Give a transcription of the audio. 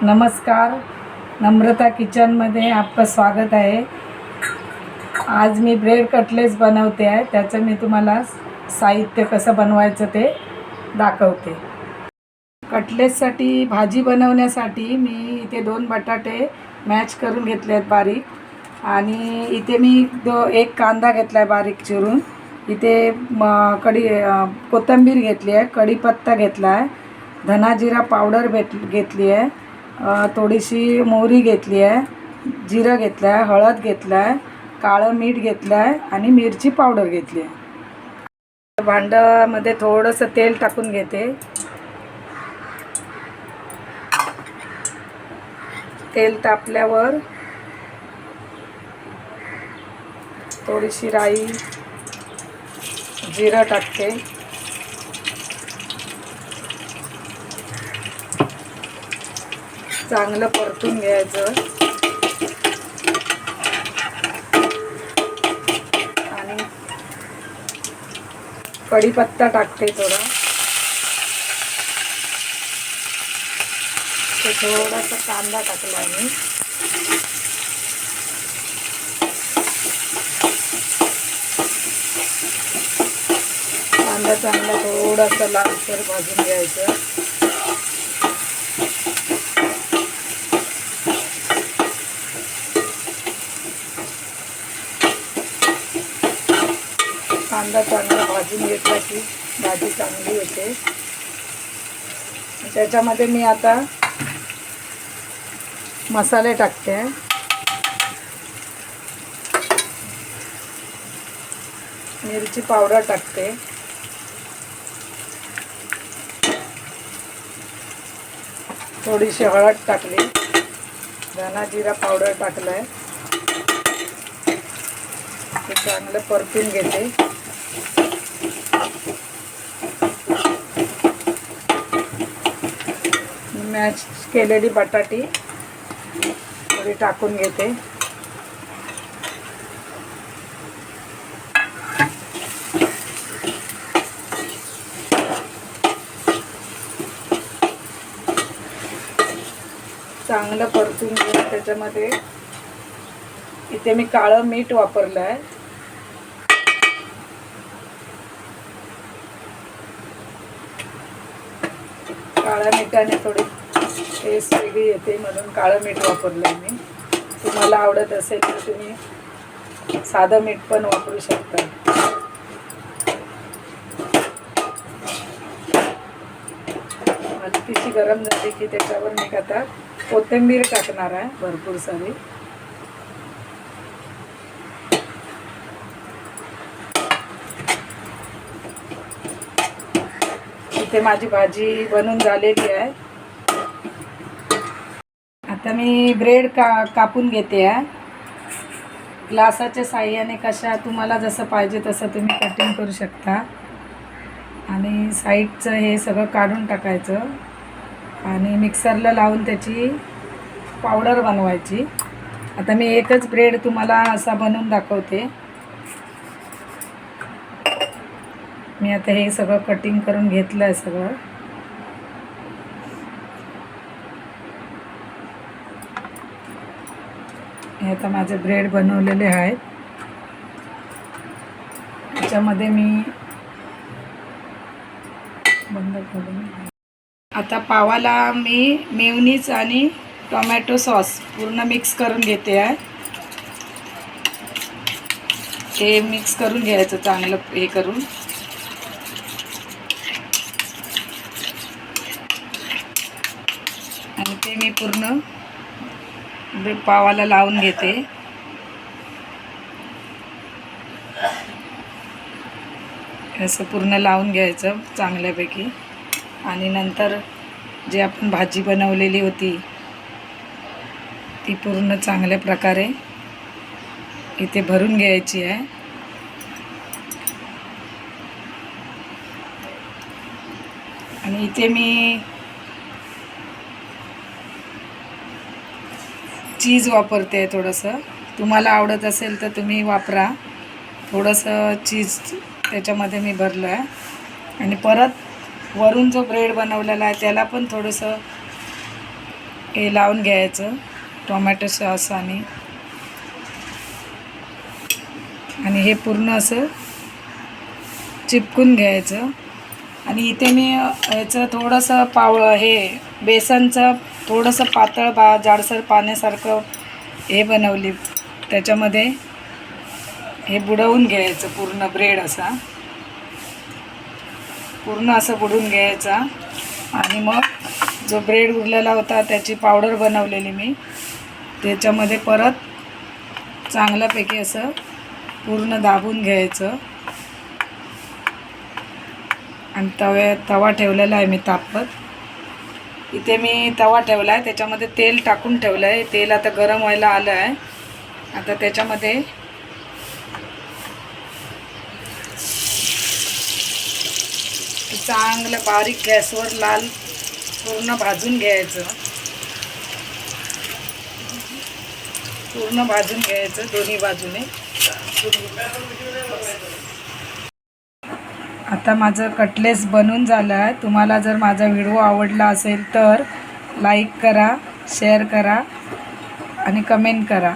नमस्कार, नम्रता किचनमध्ये आपलं स्वागत आहे। आज मी ब्रेड कटलेट्स बनवते आहे। त्याचं मी तुम्हाला साहित्य कसं बनवायचं ते दाखवते। कटलेट्ससाठी भाजी बनवण्यासाठी मी इथे 2 बटाटे मॅश करून घेतले आहेत बारीक, आणि इथे मी एक कांदा घेतला आहे बारीक चिरून। इथे कोथिंबीर घेतली आहे, कढीपत्ता घेतला आहे, धना जिरा पावडर घेतली आहे, थोडीशी मोहरी घेतली आहे, जिरं घेतलं आहे, हळद घेतलं आहे, काळं मीठ घेतलं आहे आणि मिरची पावडर घेतली आहे। भांड्यामध्ये थोडंसं तेल टाकून घेते। तेल तापल्यावर थोडीशी राई, जिरं टाकते, चांगलं परतून घ्यायचं आणि कढीपत्ता टाकते थोडा, ते थोडासा कांदा टाकला मी, कांदा चांगला थोडासा लालसर भाजून घ्यायचं। कांदा चांगला भाजून घेतला की भाजी चांगली होते। त्याच्यामध्ये मी आता मसाले टाकते। मिरची पावडर टाकते, थोडीशी हळद टाकली, धना जिरा पावडर टाकलाय, ते चांगलं परतून घेते। मॅश केलेली बटाटी थोडी टाकून घेते। चांगलं परतून घेऊन त्याच्यामध्ये इथे मी काळं मीठ वापरलं आहे। काळ्या मीठाने थोडी टेस्ट वेगळी येते म्हणून काळं मीठ वापरलं आहे मी। तुम्हाला आवडत असेल तर तुम्ही साधं मीठ पण वापरू शकता। हलकीशी गरम झाली की त्याच्यावर मी आता कोथिंबीर टाकणार आहे भरपूर सारी। इथे माझी भाजी बनून झालेली आहे। आता मी ब्रेड कापून घेते आहे। ग्लासाच्या साहाय्याने कशा तुम्हाला जसं पाहिजे तसं तुम्ही कटिंग करू शकता। आणि साईडचं हे सगळं काढून टाकायचं आणि मिक्सरला लावून त्याची पावडर बनवायची। आता मी एकच ब्रेड तुम्हाला असा बनवून दाखवते। मी आता हे सगळं कटिंग करून घेतलं आहे सगळं। हे आता माझे ब्रेड बनवलेले आहेत। त्याच्यामध्ये मी बंद करून आता पावाला मी मेयोनीज आणि टोमॅटो सॉस पूर्ण मिक्स करून घेते आहे। ते मिक्स करून घ्यायचं चांगलं हे करून। आणि ते मी पूर्ण पावाला लावून घेते। असं पूर्ण लावून घ्यायचं चांगल्यापैकी। आणि नंतर जे आपण भाजी बनवलेली होती ती पूर्ण चांगल्या प्रकारे इथे भरून घ्यायची आहे। आणि इथे मी चीज वापरते थोडंसं। तुम्हाला आवडत असेल तर तुम्ही वापरा। थोडंसं चीज त्याच्यामध्ये मी भरलं आहे। आणि परत वरून जो ब्रेड बनवलेला आहे त्याला पण थोडंसं हे लावून घ्यायचं टोमॅटो सॉस आणि हे पूर्ण असं चिपकून घ्यायचं. आणि इथे मी ह्याचं थोडंसं बेसनचं थोडंसं पातळ जाडसर पाण्यासारखं हे बनवली. त्याच्यामध्ये हे बुडवून घ्यायचं पूर्ण ब्रेड पूर्ण असं बुडवून घ्यायचा. आणि मग जो ब्रेड उरलेला होता त्याची पावडर बनवलेली मी त्याच्यामध्ये परत चांगल्यापैकी असं पूर्ण दाबून घ्यायचं. आणि तवा ठेवलेला आहे मी तापत. इथे मी तवा ठेवला आहे, त्याच्यामध्ये तेल टाकून ठेवलं आहे. तेल आता गरम व्हायला आलं आहे. आता त्याच्यामध्ये चांगलं बारीक गॅसवर लाल पूर्ण भाजून घ्यायचं. पूर्ण भाजून घ्यायचं दोन्ही बाजूने. आता माझं कटलेस बनून झालं आहे. तुम्हाला जर माझा व्हिडिओ आवडला असेल तर लाईक करा, शेअर करा आणि कमेंट करा.